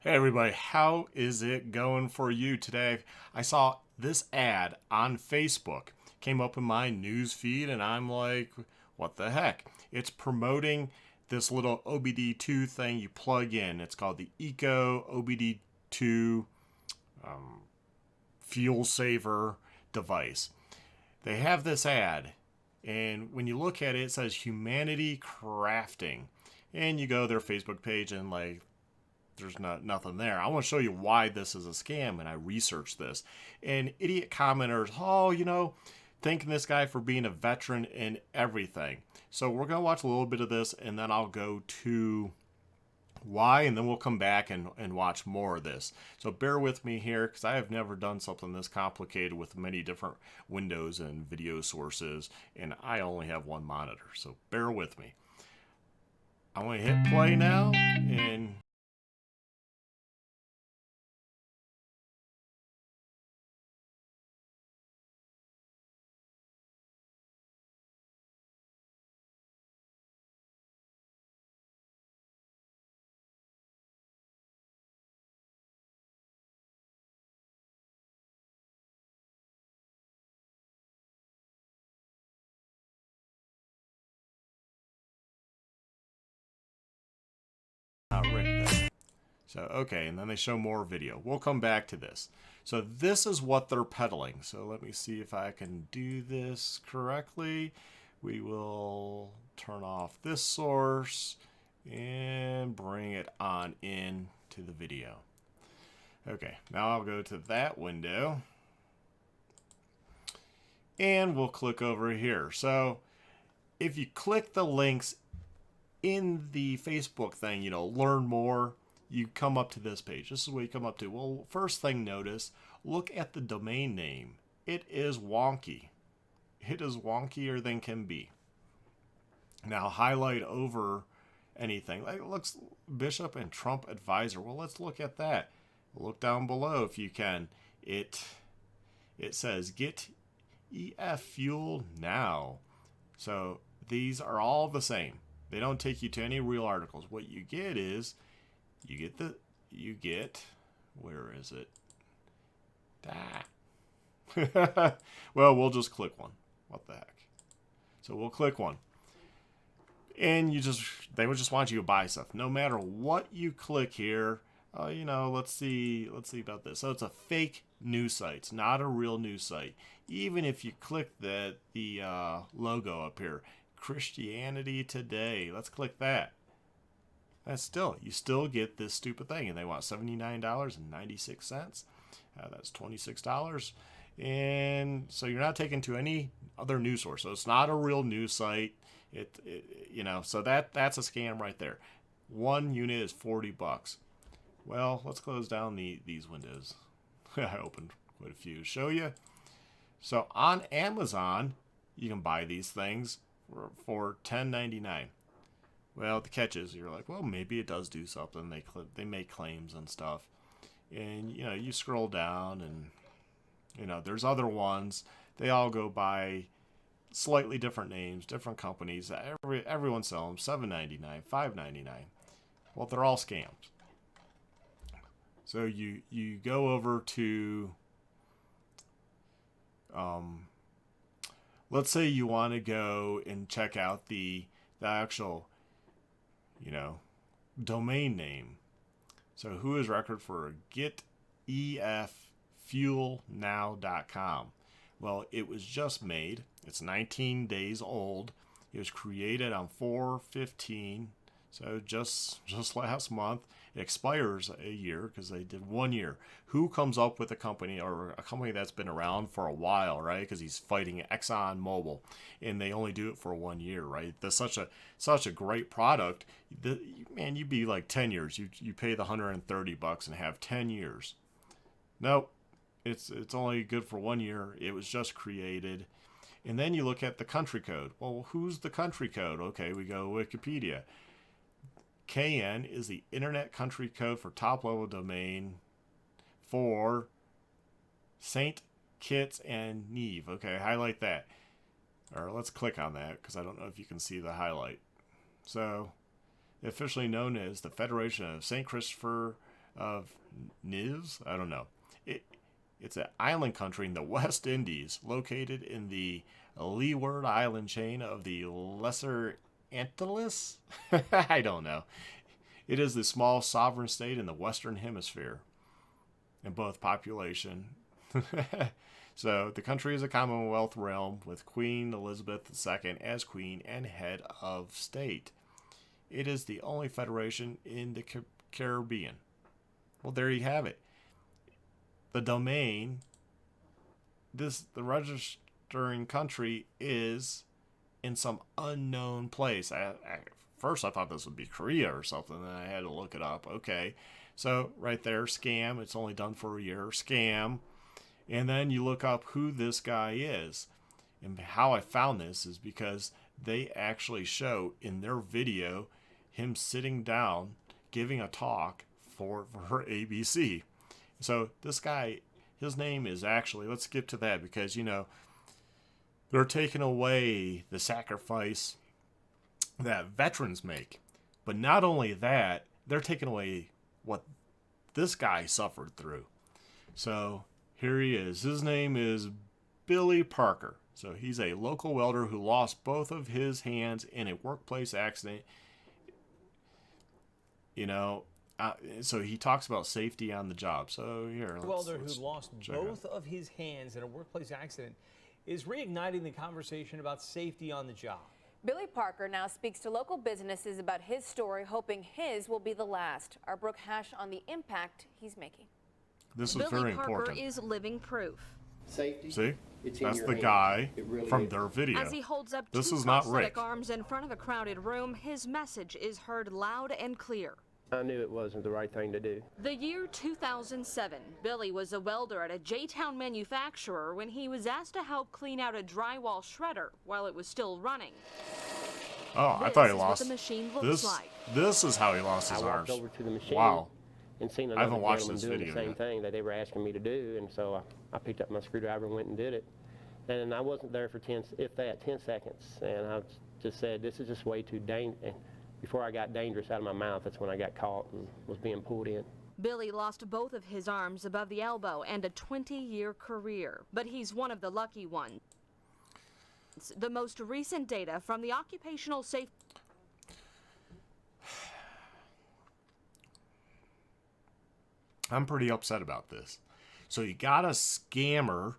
Hey everybody, how is it going for you today? I saw this ad on Facebook, came up in my news feed, and I'm like, what the heck? It's promoting this little obdII thing you plug in. It's called the Eco obdII Fuel Saver device. They have this ad, and when you look at it, it says Humanity Crafting. And you go to their Facebook page, and like there's nothing there. I want to show you why this is a scam, and I researched this. And idiot commenters, thanking this guy for being a veteran in everything. So we're gonna watch a little bit of this, and then I'll go to why, and then we'll come back and watch more of this. So bear with me here, because I have never done something this complicated with many different windows and video sources, and I only have one monitor. So bear with me. I'm gonna hit play now, and not right there. So, okay, and then they show more video. We'll come back to this. So this is what they're peddling. So let me see if I can do this correctly. We will turn off this source and bring it on in to the video. Okay, now I'll go to that window and we'll click over here. So if you click the links in the Facebook thing, learn more, you come up to this page. This is what you come up to. Well, first thing, notice, look at the domain name. It is wonky. It is wonkier than can be. Now, highlight over anything. Like, it looks Bishop and Trump advisor. Well, let's look at that. Look down below if you can. It says get EF fuel now. So these are all the same. They don't take you to any real articles. What you get is, where is it? Ah. Well, we'll just click one. What the heck? So we'll click one. And they would just want you to buy stuff. No matter what you click here, let's see about this. So it's a fake news site. It's not a real news site. Even if you click the logo up here, Christianity Today. Let's click that. You still get this stupid thing, and they want $79.96. That's $26, and so you're not taken to any other news source. So it's not a real news site. So that's a scam right there. One unit is $40. Well, let's close down these windows. I opened quite a few to show you. So on Amazon, you can buy these things for $10.99. Well, the catch is, you're like, well, maybe it does do something. They make claims and stuff, and you scroll down, and there's other ones. They all go by slightly different names, different companies. Everyone sells them $7.99, $5.99. Well, they're all scams. So you go over to, let's say you want to go and check out the actual domain name. So who is record for geteffuelnow.com? Well, it was just made. It's 19 days old. It was created on 4/15, so just last month. It expires a year because they did 1 year. Who comes up with a company that's been around for a while, right? Because he's fighting Exxon Mobil, and they only do it for 1 year, right? That's such a great product. Man, you'd be like 10 years. You pay the $130 and have 10 years. Nope, it's only good for 1 year. It was just created. And then you look at the country code. Well, who's the country code? Okay, we go Wikipedia. KN is the internet country code for top level domain for Saint Kitts and Nevis. Okay, highlight that. Or let's click on that because I don't know if you can see the highlight. So, officially known as the Federation of St. Christopher of Nives. I don't know. It's an island country in the West Indies, located in the Leeward Island chain of the Lesser Antilles. I don't know. It is the small sovereign state in the Western Hemisphere, in both population. So the country is a Commonwealth realm with Queen Elizabeth II as queen and head of state. It is the only federation in the Caribbean. Well, there you have it. The domain, the registering country is in some unknown place. First I thought this would be Korea or something, and I had to look it up. Okay, so right there, scam. It's only done for a year. Scam. And then you look up who this guy is. And how I found this is because they actually show in their video him sitting down giving a talk for ABC. So this guy, his name is actually, let's skip to that because, you know, they're taking away the sacrifice that veterans make. But not only that, they're taking away what this guy suffered through. So here he is. His name is Billy Parker. So he's a local welder who lost both of his hands in a workplace accident. You know, so he talks about safety on the job. So here, the welder who lost both of his hands in a workplace accident is reigniting the conversation about safety on the job. Billy Parker now speaks to local businesses about his story, hoping his will be the last. Our Brooke Hash on the impact he's making. This is very important. Billy Parker is living proof. Safety. See? That's the guy from their video. As he holds up this two is not prosthetic Rick. arms in front of a crowded room, his message is heard loud and clear. I knew it wasn't the right thing to do. The year 2007, Billy was a welder at a J-Town manufacturer when he was asked to help clean out a drywall shredder while it was still running. Oh, I thought he lost. What the machine looks like. This is how he lost his I walked arms. over to the machine. Wow. And seen I another haven't watched gentleman this doing video the same yet. thing that they were asking me to do, and so I picked up my screwdriver and went and did it. And I wasn't there for 10 seconds, and I just said, this is just way too dangerous. And before I got dangerous out of my mouth, that's when I got caught and was being pulled in. Billy lost both of his arms above the elbow and a 20-year career, but he's one of the lucky ones. The most recent data from the Occupational Safety I'm pretty upset about this. So you got a scammer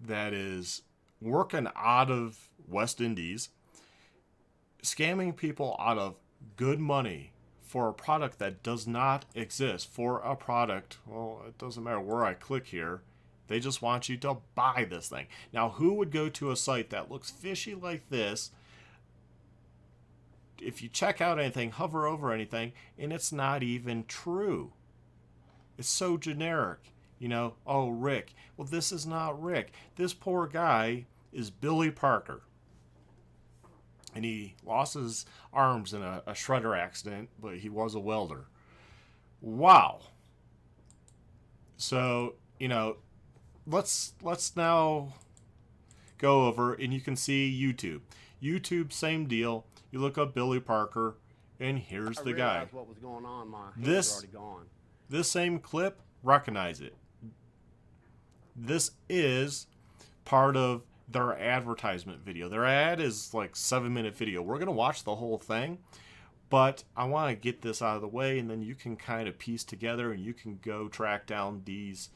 that is working out of West Indies, scamming people out of good money for a product that does not exist. For a product, well, it doesn't matter where I click here. They just want you to buy this thing. Now, who would go to a site that looks fishy like this? If you check out anything, hover over anything, and it's not even true. It's so generic. You know, oh, Rick. Well, this is not Rick. This poor guy is Billy Parker. And he lost his arms in a shredder accident, but he was a welder. Wow. So, you know, let's now go over, and you can see YouTube. YouTube, same deal. You look up Billy Parker, and here's the guy. What was going on. My hands This- were already gone. This same clip, recognize it. This is part of their advertisement video. Their ad is like 7-minute video. We're going to watch the whole thing, but I want to get this out of the way, and then you can kind of piece together and you can go track down these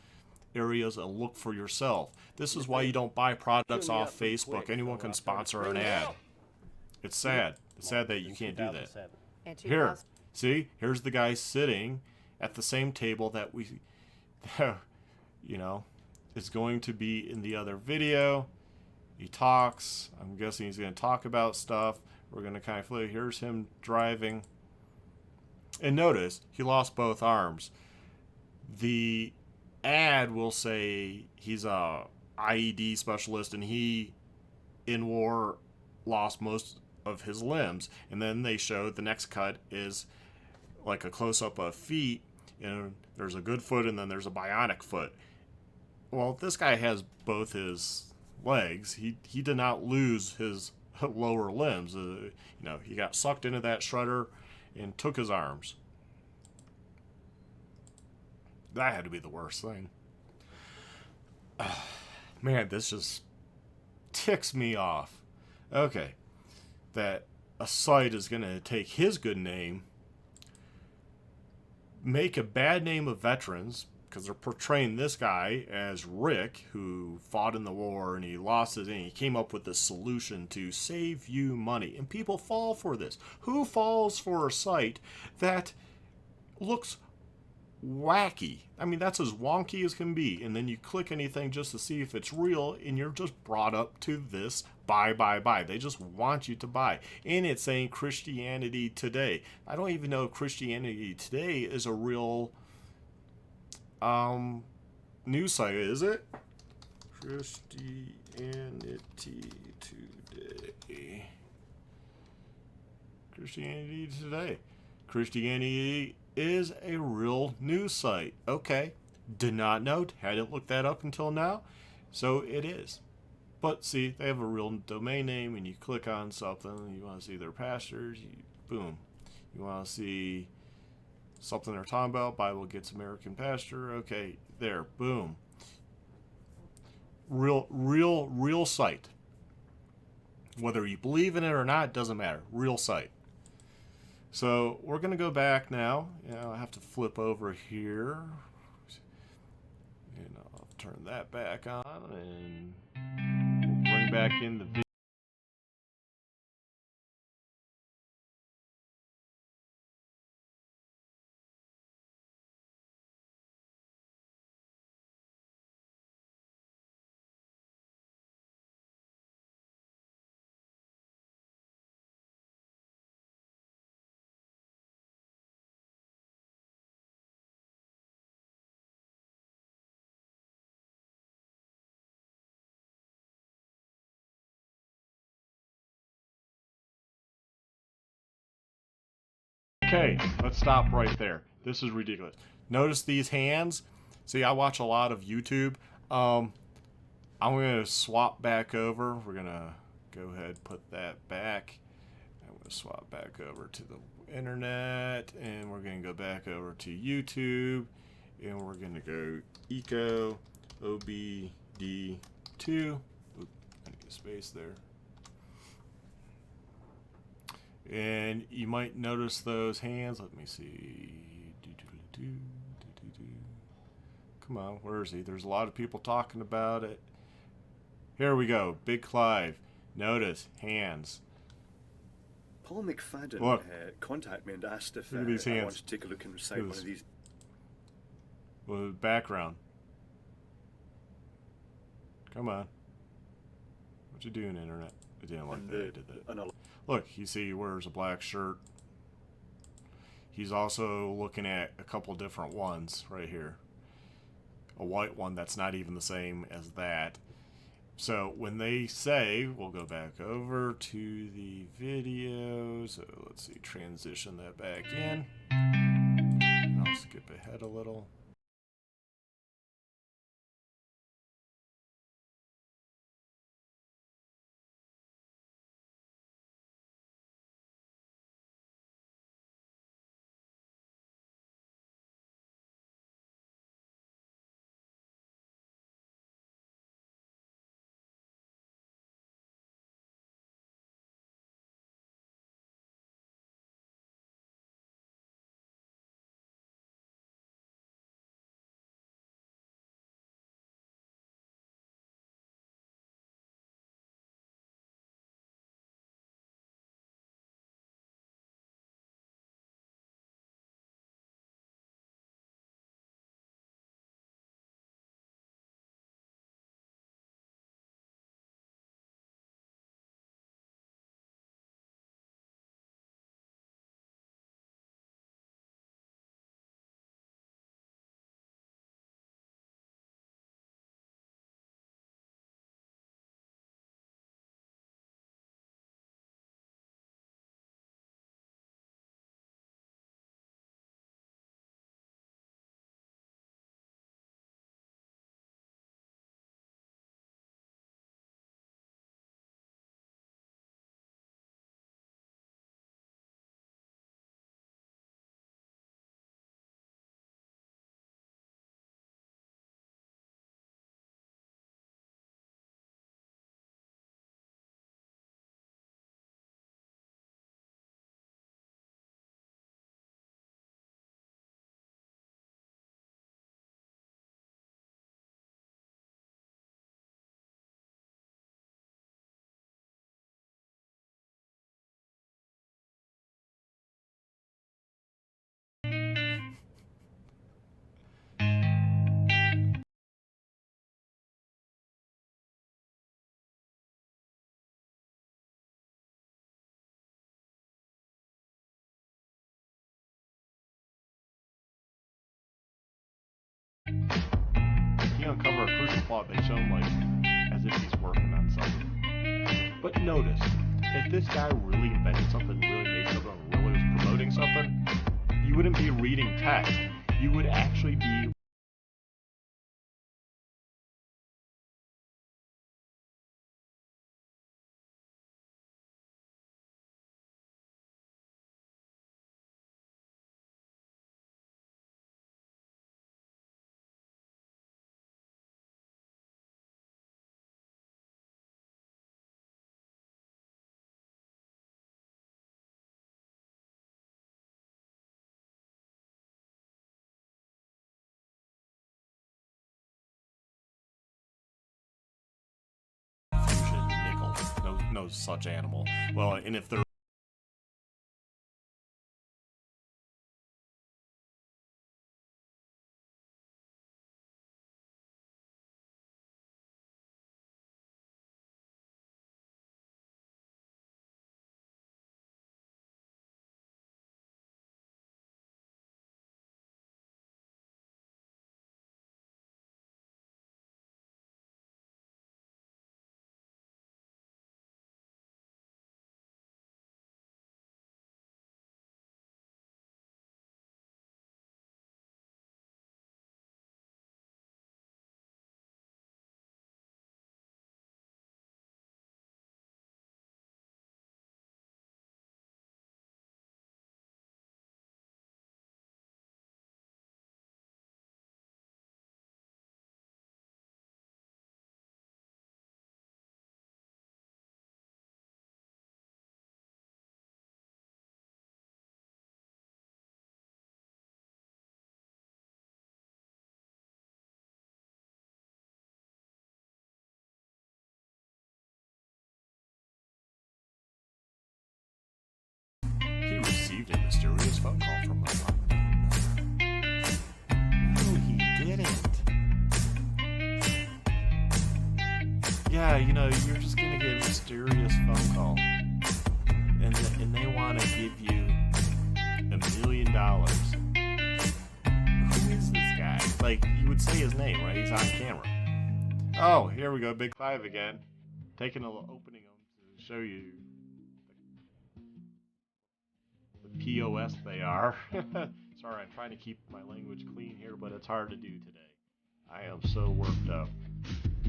areas and look for yourself. This is why you don't buy products off Facebook. Anyone can sponsor an ad. It's sad. It's sad that you can't do that. Here, see, here's the guy sitting at the same table that we, you know, is going to be in the other video. He talks. I'm guessing he's going to talk about stuff. We're going to kind of flip. Here's him driving. And notice, he lost both arms. The ad will say he's a IED specialist and he, in war, lost most of his limbs. And then they show the next cut is like a close-up of feet, and there's a good foot and then there's a bionic foot. Well, this guy has both his legs. He did not lose his lower limbs. You know, he got sucked into that shredder and took his arms. That had to be the worst thing. Man, this just ticks me off. Okay. That a site is going to take his good name, make a bad name of veterans, because they're portraying this guy as Rick, who fought in the war and he lost his, and he came up with this solution to save you money. And people fall for this. Who falls for a site that looks wacky? I mean, that's as wonky as can be. And then you click anything just to see if it's real, and you're just brought up to this buy. They just want you to buy. And it's saying Christianity Today. I don't even know if Christianity Today is a real news site, is it? Christianity Today. Christianity Today. Christianity is a real news site. Okay. Did not know. Hadn't looked that up until now. So it is. But see, they have a real domain name, and you click on something, you want to see their pastors, boom. You want to see something they're talking about, Bible Gets American Pastor, okay, there, boom. Real site. Whether you believe in it or not, doesn't matter. Real site. So we're going to go back now. I have to flip over here. And I'll turn that back on, and we'll bring back in the video. Okay, let's stop right there. This is ridiculous. Notice these hands. See, I watch a lot of YouTube. I'm going to swap back over. We're going to go ahead and put that back. I'm going to swap back over to the internet, and we're going to go back over to YouTube, and we're going to go eco obd2. Oop, I need a space there. And you might notice those hands. Let me see. Come on, where is he? There's a lot of people talking about it. Here we go. Big Clive. Notice hands. Paul McFadden contacted me and asked if I wanted to take a look inside one of these. Well, background. Come on. What you doing, internet? I didn't like that. I did that. Look, you see he wears a black shirt. He's also looking at a couple different ones right here. A white one that's not even the same as that. So when they say, we'll go back over to the video. So let's see, transition that back in. And I'll skip ahead a little. for a crucial plot, they show him like as if he's working on something. But notice, if this guy really invented something, really made something, really was promoting something, you wouldn't be reading text. You would actually be no such animal. Well, and if there he received a mysterious phone call from my mom. No, he didn't. Yeah, you know, you're just gonna get a mysterious phone call, and they want to give you $1 million. Who is this guy? Like, you would say his name, right? He's on camera. Oh, here we go, Big Five again, taking a opening them to show you the POS they are. Sorry, I'm trying to keep my language clean here, but it's hard to do today. I am so worked up. I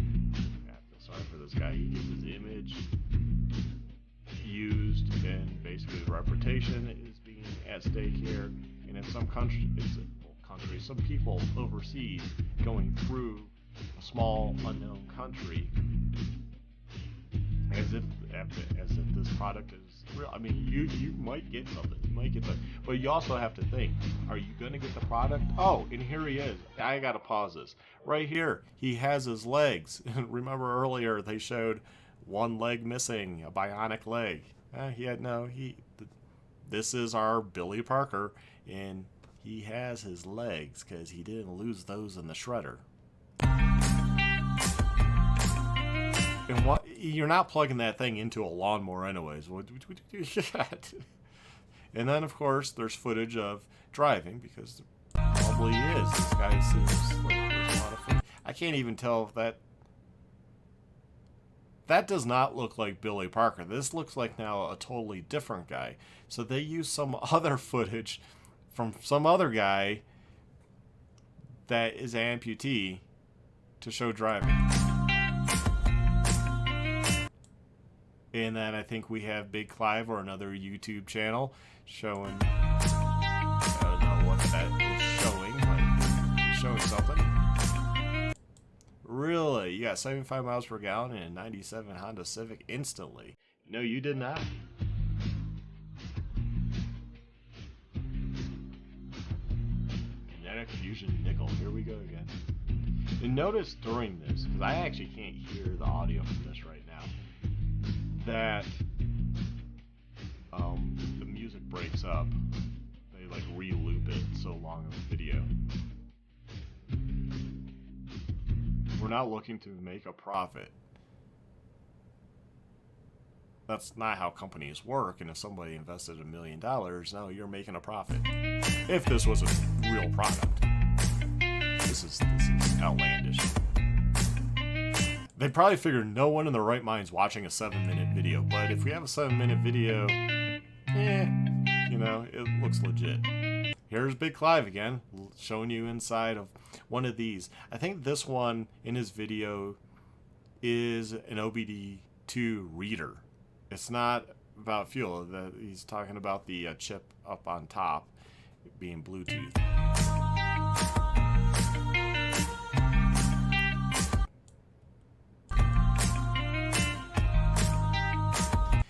feel sorry for this guy. He gets his image used, and basically his reputation is being at stake here. And in some countries, some people overseas going through a small unknown country as if this product is real. I mean, you might get something, but you also have to think: are you going to get the product? Oh, and here he is. I got to pause this right here. He has his legs. Remember earlier they showed one leg missing, a bionic leg. This is our Billy Parker, and he has his legs because he didn't lose those in the shredder. And what, you're not plugging that thing into a lawnmower anyways. What would you do that? And then, of course, there's footage of driving, because there probably is. This guy seems like there's a lot of footage. I can't even tell if that does not look like Billy Parker. This looks like now a totally different guy. So they use some other footage from some other guy that is an amputee to show driving. And then I think we have Big Clive, or another YouTube channel, showing, I don't know what that is showing, but it's showing something. Really? You got 75 miles per gallon in a 97 Honda Civic instantly. No, you did not. Kinetic Fusion Nickel. Here we go again. And notice during this, because I actually can't hear the audio from this right now, that the music breaks up. They like re-loop it so long of a video. We're not looking to make a profit. That's not how companies work. And if somebody invested $1 million, no, you're making a profit. If this was a real product. This is outlandish. They probably figured no one in their right mind's watching a 7-minute video. But if we have a 7-minute video, you know, it looks legit. Here's Big Clive again, showing you inside of one of these. I think this one in his video is an obdII reader. It's not about fuel. He's talking about the chip up on top being Bluetooth.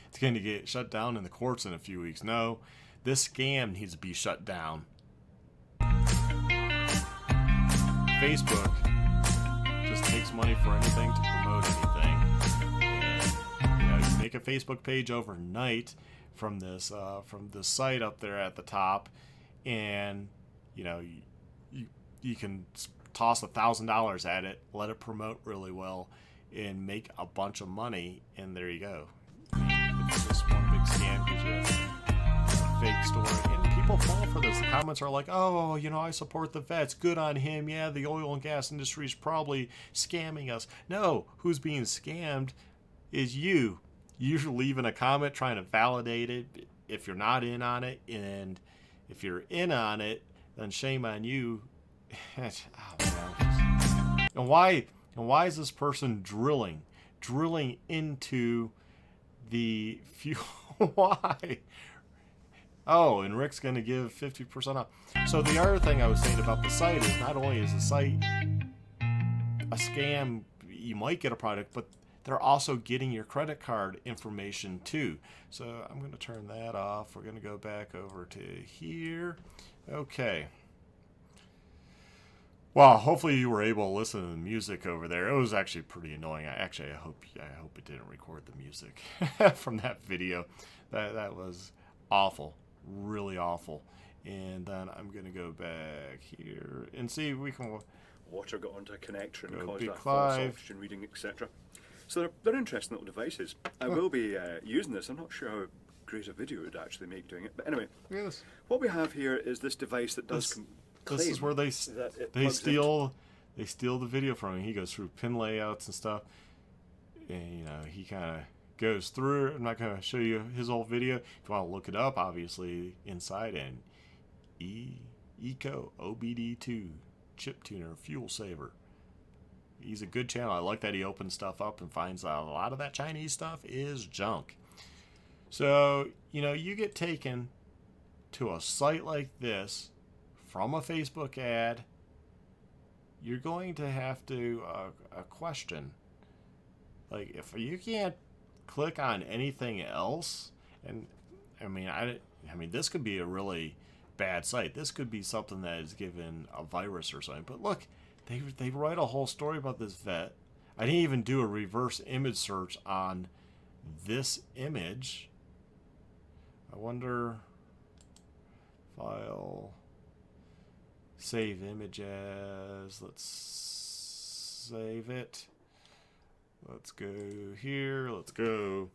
It's going to get shut down in the courts in a few weeks. No, this scam needs to be shut down. Facebook just takes money for anything to promote anything. And, you know, you make a Facebook page overnight from this site up there at the top, and you know you can toss $1,000 at it, let it promote really well, and make a bunch of money, and there you go. It's just one big scam because you have a fake story, and people fall for this. The comments are like, "Oh, you know, I support the vets. Good on him. Yeah, the oil and gas industry is probably scamming us." No, who's being scammed is you. You're leaving a comment trying to validate it if you're not in on it, and if you're in on it, then shame on you. Oh, man. And why is this person drilling into the fuel? Why? Oh, and Rick's going to give 50% off. So the other thing I was saying about the site is not only is the site a scam, you might get a product, but they're also getting your credit card information too. So I'm going to turn that off. We're going to go back over to here. Okay. Well, hopefully you were able to listen to the music over there. It was actually pretty annoying. I hope it didn't record the music from that video. That was awful, really awful. And then I'm gonna go back here and see if we can. Water got onto a connector and caused a false oxygen reading, etc. So they're interesting little devices. I will be using this. I'm not sure how great a video it would actually make doing it, but anyway. Yes. What we have here is this device that does. This is where they steal the video from him. He goes through pin layouts and stuff, and you know he kind of goes through. I'm not going to show you his whole video. If you want to look it up, obviously inside and Eco obdII chip tuner fuel saver. He's a good channel. I like that he opens stuff up and finds out a lot of that Chinese stuff is junk. So you know you get taken to a site like this from a Facebook ad, you're going to have to question, like, if you can't click on anything else, and I mean this could be a really bad site. This could be something that is given a virus or something. But look, they write a whole story about this vet. I didn't even do a reverse image search on this image. I wonder, file. Save image as, let's save it. Let's go here. Let's go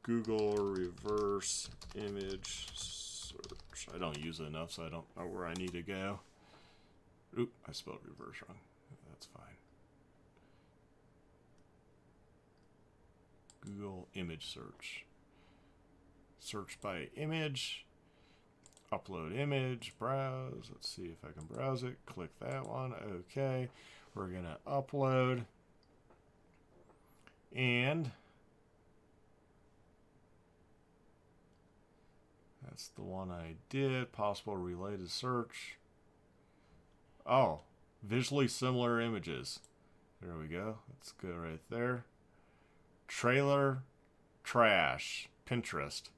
Google reverse image search. I don't use it enough, so I don't know where I need to go. Oop, I spelled reverse wrong. That's fine. Google image search. Search by image. Upload image, browse. Let's see if I can browse it. Click that one. Okay. We're going to upload. And that's the one I did. Possible related search. Oh, visually similar images. There we go. Let's go right there. Trailer trash. Pinterest.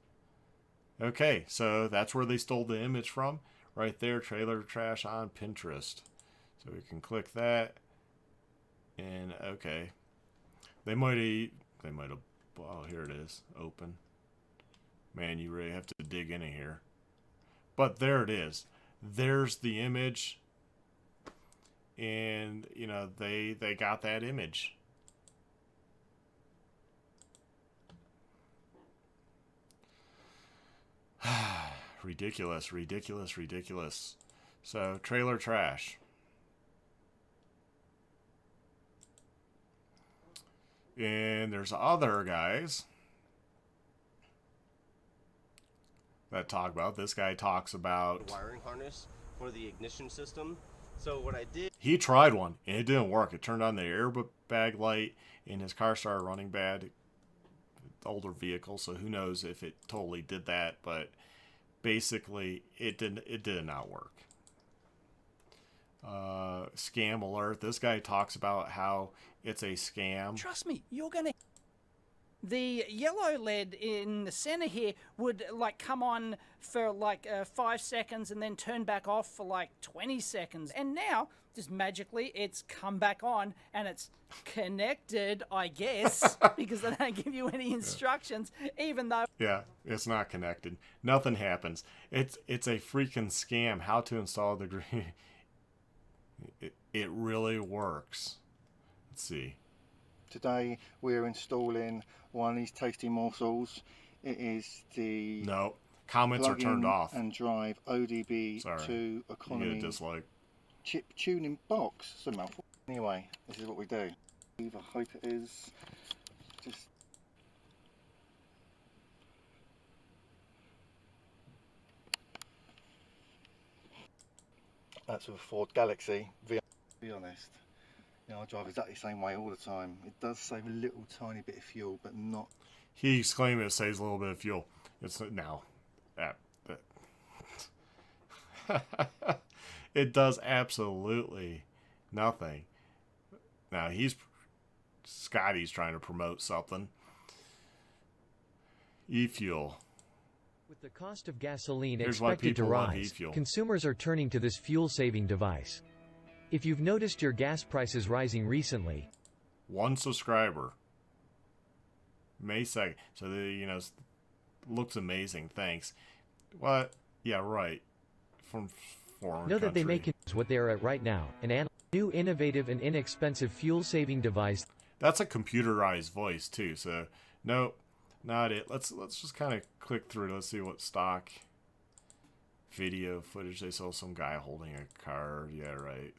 Okay, so that's where they stole the image from. Right there, trailer trash on Pinterest. So we can click that. And okay. They might have, oh, here it is, open. Man, you really have to dig in here. But there it is. There's the image. And, you know, they got that image. Ridiculous, ridiculous, ridiculous. So, trailer trash. And there's other guys that talk about. This guy talks about wiring harness for the ignition system. So what I did, he tried one and it didn't work. It turned on the airbag light and his car started running bad. Older vehicle, so who knows if it totally did that, but basically it did not work. Scam alert. This guy talks about how it's a scam. Trust me, you're gonna. The yellow LED in the center here would like come on for like 5 seconds and then turn back off for like 20 seconds. And now, just magically, it's come back on and it's connected, I guess, because they don't give you any instructions, even though... Yeah, it's not connected. Nothing happens. It's a freaking scam. How to install the... It really works. Let's see. Today we're installing one of these tasty morsels. It is the no comments are turned off and drive ODB Sorry. to economy. You get a dislike. Chip tuning box. It's a mouthful. Anyway, this is what we do. I hope it is. Just that's with a Ford Galaxy. To be honest. You know, I drive exactly the same way all the time. It does save a little tiny bit of fuel, but not... He's claiming it saves a little bit of fuel. It's now... It does absolutely nothing. Now, Scotty's trying to promote something. E-fuel. With the cost of gasoline Here's why expected to people love rise, e-fuel. consumers are turning to this fuel-saving device. If you've noticed your gas prices rising recently, 1 subscriber, May 2nd. So looks amazing. Thanks. What? Yeah, right. From foreign know that they country. may use what they are at right now, an new innovative and inexpensive fuel-saving device. That's a computerized voice too. So nope, not it. Let's just kind of click through. Let's see what stock video footage. They saw some guy holding a card. Yeah, right.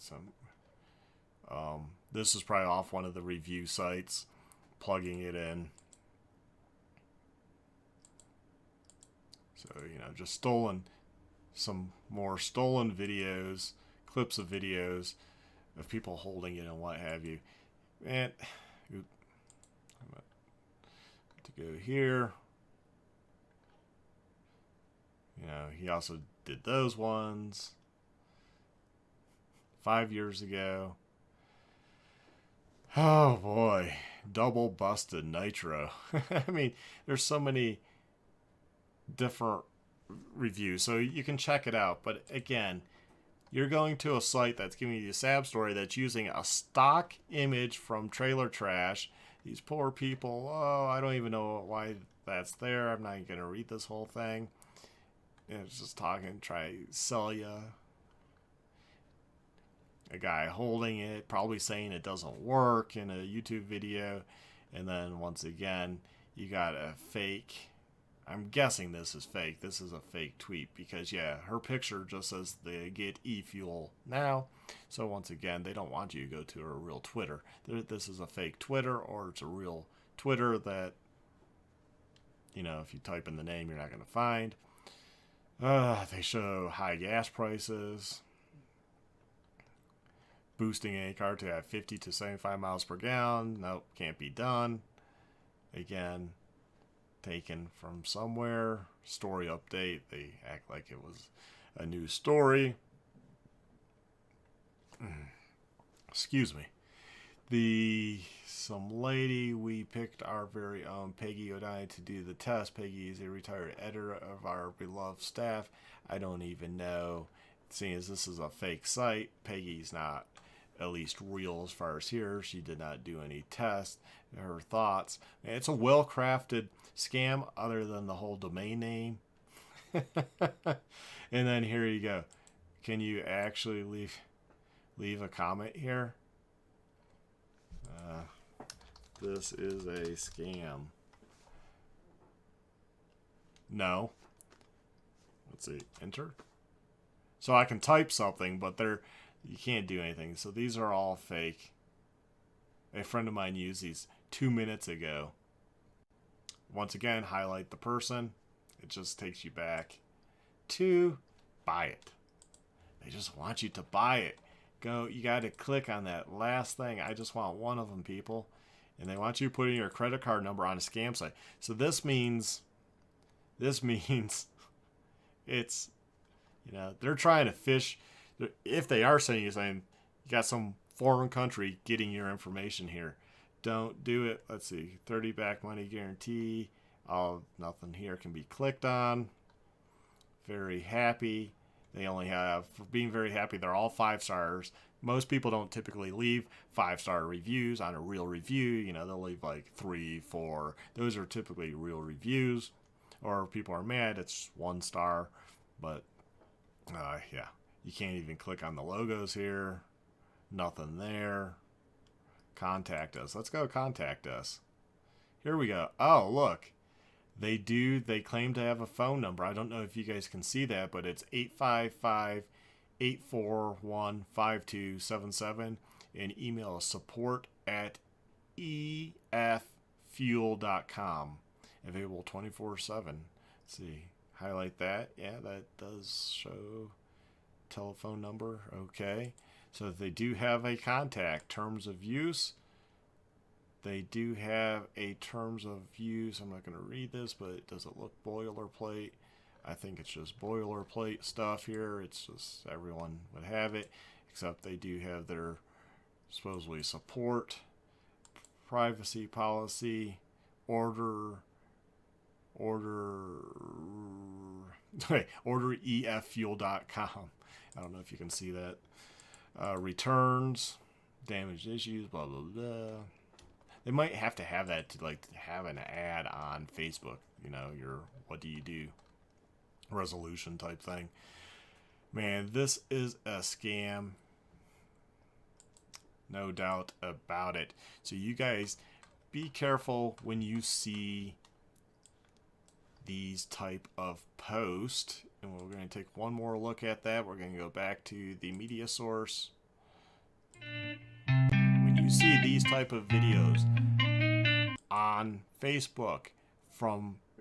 This is probably off one of the review sites, plugging it in. So, just some more stolen videos, clips of videos of people holding it and what have you. And I'm going to go here. He also did those ones 5 years ago. Oh boy, double busted nitro. I mean, there's so many different reviews, so you can check it out. But again, you're going to a site that's giving you a sad story that's using a stock image from Trailer Trash. These poor people, I don't even know why that's there. I'm not even going to read this whole thing. It's just talking, try to sell you. A guy holding it, probably saying it doesn't work in a YouTube video. And then once again, you got a fake. I'm guessing this is fake. This is a fake tweet because, yeah, her picture just says they get e-fuel now. So once again, they don't want you to go to a real Twitter. This is a fake Twitter, or it's a real Twitter that, if you type in the name, you're not going to find. They show high gas prices. Boosting a car to have 50 to 75 miles per gallon. Nope, can't be done. Again, taken from somewhere. Story update. They act like it was a new story. Excuse me. Some lady, we picked our very own Peggy O'Donnell to do the test. Peggy is a retired editor of our beloved staff. I don't even know. Seeing as this is a fake site, Peggy's not at least real as far as here. She did not do any tests. Her thoughts. It's a well-crafted scam other than the whole domain name. And then here you go. Can you actually leave a comment here? This is a scam. No. Let's see. Enter. So I can type something, but you can't do anything. So these are all fake. A friend of mine used these 2 minutes ago. Once again, highlight the person. It just takes you back to buy it. They just want you to buy it. Go, you got to click on that last thing. I just want one of them, people. And they want you putting your credit card number on a scam site. So this means it's, you know, they're trying to fish. If they are saying you got some foreign country getting your information here. Don't do it. Let's see, 30 back money guarantee. Nothing here can be clicked on. Very happy. They only have, for being very happy, they're all 5 stars. Most people don't typically leave 5-star reviews on a real review. You know, they'll leave like 3, 4. Those are typically real reviews. Or people are mad, it's 1 star. But, yeah, you can't even click on the logos here. Nothing there. Contact us. Let's go contact us. Here we go. Oh, look. They claim to have a phone number. I don't know if you guys can see that, but it's 855-841-5277. And email is support@effuel.com. Available 24/7. Let's see. Highlight that. Yeah, that does show telephone number. Okay. So they do have a contact. Terms of use. They do have a terms of use. I'm not going to read this, but does it look boilerplate? I think it's just boilerplate stuff here. It's just everyone would have it, except they do have their supposedly support, privacy policy, ordereffuel.com. I don't know if you can see that. Returns, damaged issues, blah, blah, blah. They might have to have that to like have an ad on Facebook, you know, your what do you do resolution type thing. Man, this is a scam. No doubt about it. So you guys be careful when you see these type of posts. And we're going to take one more look at that. We're going to go back to the media source. When you see these type of videos on Facebook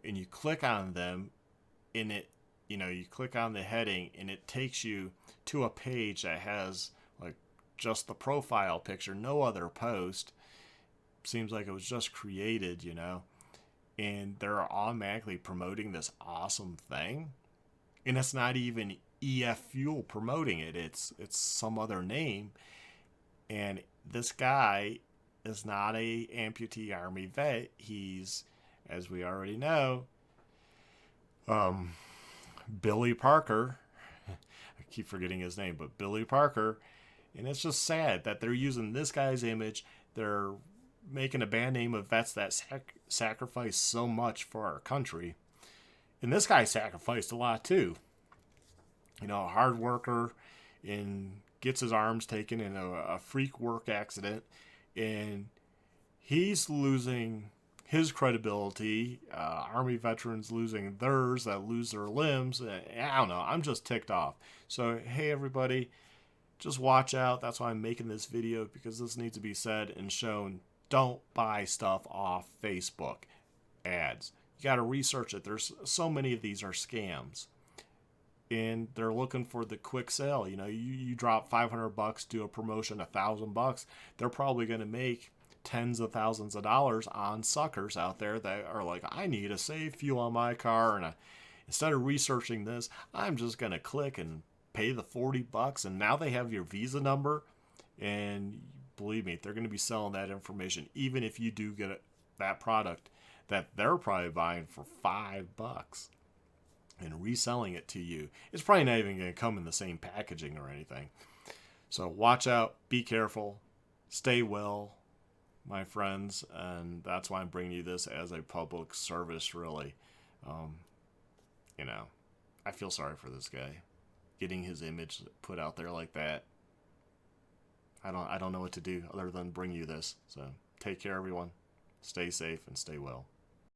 and you click on them, in it, you know, you click on the heading and it takes you to a page that has like just the profile picture, no other post. Seems like it was just created, you know, and they're automatically promoting this awesome thing. And it's not even EF Fuel promoting it. It's some other name. And this guy is not a amputee Army vet. He's, as we already know, Billy Parker. I keep forgetting his name, but Billy Parker. And it's just sad that they're using this guy's image. They're making a bad name of vets that sacrifice so much for our country. And this guy sacrificed a lot too. You know, a hard worker and gets his arms taken in a freak work accident. And he's losing his credibility. Army veterans losing theirs that lose their limbs. I don't know. I'm just ticked off. So, hey, everybody, just watch out. That's why I'm making this video, because this needs to be said and shown. Don't buy stuff off Facebook ads. You got to research it. There's so many of these are scams. And they're looking for the quick sale. You know, you drop $500, do a promotion, $1,000. They're probably going to make tens of thousands of dollars on suckers out there that are like, I need to save fuel on my car, and instead of researching this, I'm just going to click and pay the $40, and now they have your Visa number, and believe me, they're going to be selling that information, even if you do get that product that they're probably buying for $5 and reselling it to you. It's probably not even going to come in the same packaging or anything. So watch out, be careful, stay well, my friends, and that's why I'm bringing you this as a public service, really. You know, I feel sorry for this guy getting his image put out there like that. I don't know what to do other than bring you this. So take care, everyone. Stay safe and stay well.